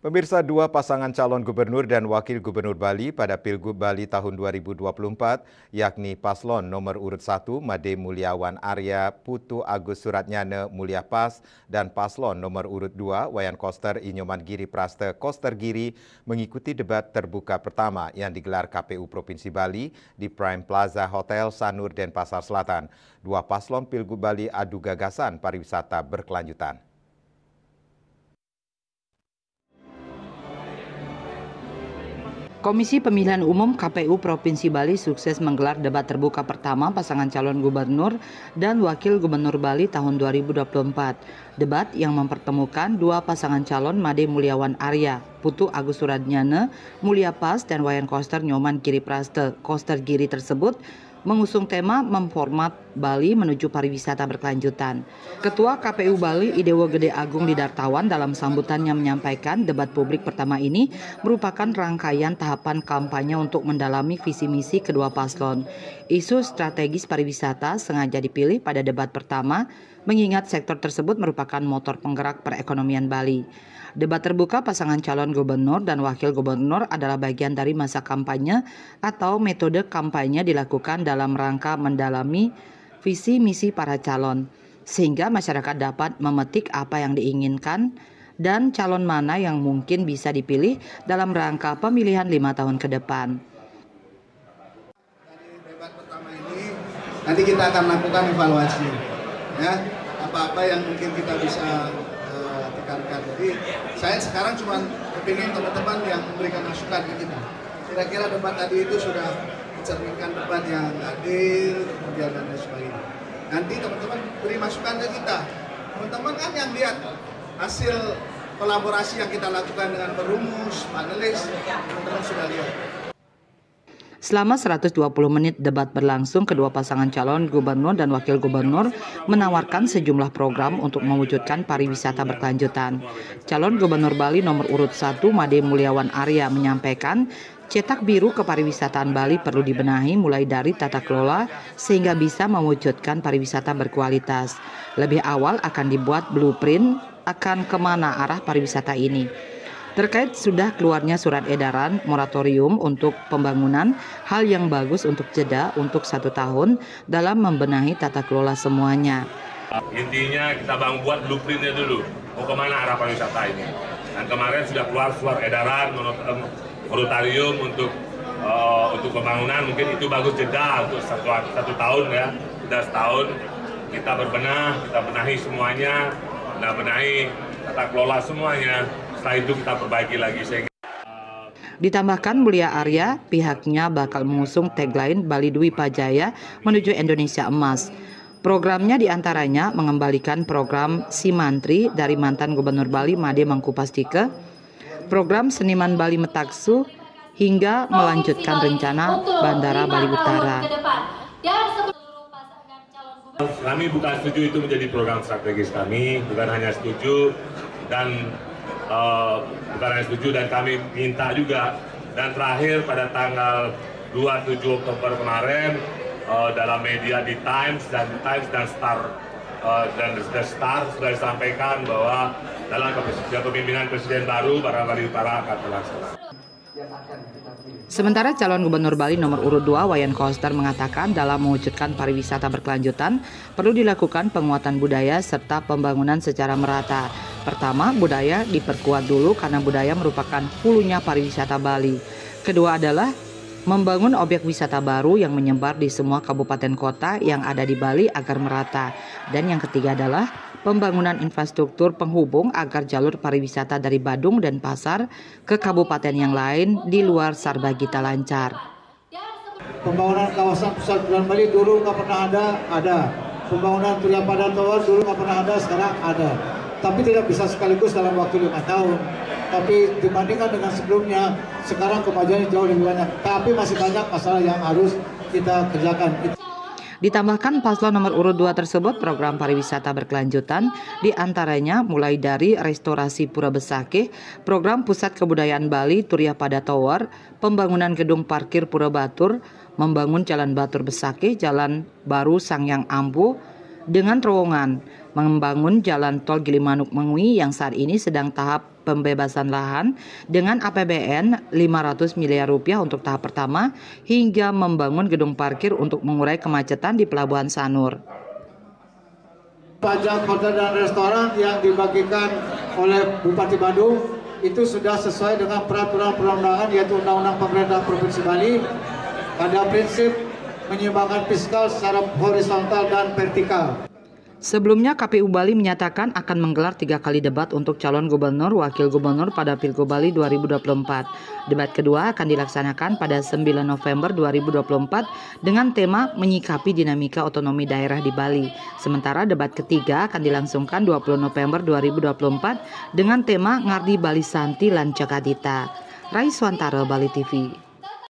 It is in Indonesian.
Pemirsa, dua pasangan calon gubernur dan wakil gubernur Bali pada Pilgub Bali tahun 2024, yakni paslon nomor urut 1 Made Mulyawan Arya Putu Agus Suratnyana Mulya Pas dan paslon nomor urut 2 Wayan Koster Inyoman Giri Praste Koster Giri mengikuti debat terbuka pertama yang digelar KPU Provinsi Bali di Prime Plaza Hotel Sanur Denpasar Selatan. Dua paslon Pilgub Bali adu gagasan pariwisata berkelanjutan. Komisi Pemilihan Umum KPU Provinsi Bali sukses menggelar debat terbuka pertama pasangan calon gubernur dan wakil gubernur Bali tahun 2024. Debat yang mempertemukan dua pasangan calon Made Mulyawan Arya, Putu Agus Suratnyana, Mulya Pas dan Wayan Koster Nyoman Giri Praste, Koster Giri tersebut mengusung tema memformat Bali menuju pariwisata berkelanjutan. Ketua KPU Bali Idewo Gede Agung Didartawan dalam sambutannya menyampaikan debat publik pertama ini merupakan rangkaian tahapan kampanye untuk mendalami visi misi kedua paslon. Isu strategis pariwisata sengaja dipilih pada debat pertama mengingat sektor tersebut merupakan motor penggerak perekonomian Bali. Debat terbuka pasangan calon gubernur dan wakil gubernur adalah bagian dari masa kampanye atau metode kampanye dilakukan dalam rangka mendalami visi misi para calon, sehingga masyarakat dapat memetik apa yang diinginkan dan calon mana yang mungkin bisa dipilih dalam rangka pemilihan 5 tahun ke depan. Dari debat pertama ini, nanti kita akan lakukan evaluasi, ya, apa-apa yang mungkin kita bisa tekankan. Jadi saya sekarang cuma kepingin teman-teman yang memberikan masukan ke kita. Kira-kira debat tadi itu sudah mencerminkan debat yang adil, kemudian dan sebagainya. Nanti teman-teman beri masukan ke kita. Teman-teman kan yang lihat hasil kolaborasi yang kita lakukan dengan perumus, panelis, teman-teman sudah lihat. Selama 120 menit debat berlangsung, kedua pasangan calon gubernur dan wakil gubernur menawarkan sejumlah program untuk mewujudkan pariwisata berkelanjutan. Calon gubernur Bali nomor urut 1 Made Mulyawan Arya menyampaikan, cetak biru kepariwisataan Bali perlu dibenahi mulai dari tata kelola sehingga bisa mewujudkan pariwisata berkualitas. Lebih awal akan dibuat blueprint akan kemana arah pariwisata ini. Terkait sudah keluarnya surat edaran moratorium untuk pembangunan, hal yang bagus untuk jeda untuk 1 tahun dalam membenahi tata kelola semuanya. Intinya kita buat blueprintnya dulu, mau kemana arah pariwisata ini. Dan kemarin sudah keluar surat edaran moratorium untuk pembangunan, mungkin itu bagus jeda untuk satu tahun ya, sudah setahun kita benahi semuanya, benahi tata kelola semuanya. Setelah itu kita perbaiki lagi. Ditambahkan Mulya Arya, pihaknya bakal mengusung tagline Bali Dwi Pajaya menuju Indonesia Emas. Programnya diantaranya mengembalikan program Si Mantri dari mantan Gubernur Bali Made Mangkupastike, program Seniman Bali Metaksu, hingga melanjutkan rencana Bandara Bali Utara. Kami bukan setuju itu menjadi program strategis kami, bukan hanya setuju dan kami minta juga. Dan terakhir pada tanggal 27 Oktober kemarin dalam media di Times dan Star The Star sudah disampaikan bahwa dalam kepemimpinan Presiden baru Bali Utara akan terlaksana. Sementara calon gubernur Bali nomor urut 2 Wayan Koster mengatakan dalam mewujudkan pariwisata berkelanjutan perlu dilakukan penguatan budaya serta pembangunan secara merata. Pertama, budaya diperkuat dulu karena budaya merupakan hulunya pariwisata Bali. Kedua adalah membangun objek wisata baru yang menyebar di semua kabupaten kota yang ada di Bali agar merata. Dan yang ketiga adalah pembangunan infrastruktur penghubung agar jalur pariwisata dari Badung dan Pasar ke kabupaten yang lain di luar Sarbagita lancar. Pembangunan kawasan pusat perbelanjaan Bali dulu nggak pernah ada. Pembangunan Turya Pada Tower dulu nggak pernah ada, sekarang ada. Tapi tidak bisa sekaligus dalam waktu 5 tahun. Tapi dibandingkan dengan sebelumnya, sekarang kemajuannya jauh lebih banyak. Tapi masih banyak masalah yang harus kita kerjakan. Ditambahkan paslon nomor urut 2 tersebut program pariwisata berkelanjutan diantaranya mulai dari restorasi Pura Besakih, program Pusat Kebudayaan Bali Turya Pada Tower, pembangunan gedung parkir Pura Batur, membangun Jalan Batur Besakih, Jalan Baru Sangyang Ampu dengan terowongan, membangun Jalan Tol Gilimanuk Mengui yang saat ini sedang tahap pembebasan lahan dengan APBN 500 miliar rupiah untuk tahap pertama hingga membangun gedung parkir untuk mengurai kemacetan di Pelabuhan Sanur. Pajak hotel dan restoran yang dibagikan oleh Bupati Badung itu sudah sesuai dengan peraturan perundang-undangan yaitu Undang-Undang Pemerintah Provinsi Bali pada prinsip menyeimbangkan fiskal secara horizontal dan vertikal. Sebelumnya KPU Bali menyatakan akan menggelar 3 kali debat untuk calon gubernur, wakil gubernur pada Pilgub Bali 2024. Debat kedua akan dilaksanakan pada 9 November 2024 dengan tema menyikapi dinamika otonomi daerah di Bali. Sementara debat ketiga akan dilangsungkan 20 November 2024 dengan tema Ngardi Bali Santi lan Cakadita. Raiswantara, Bali TV.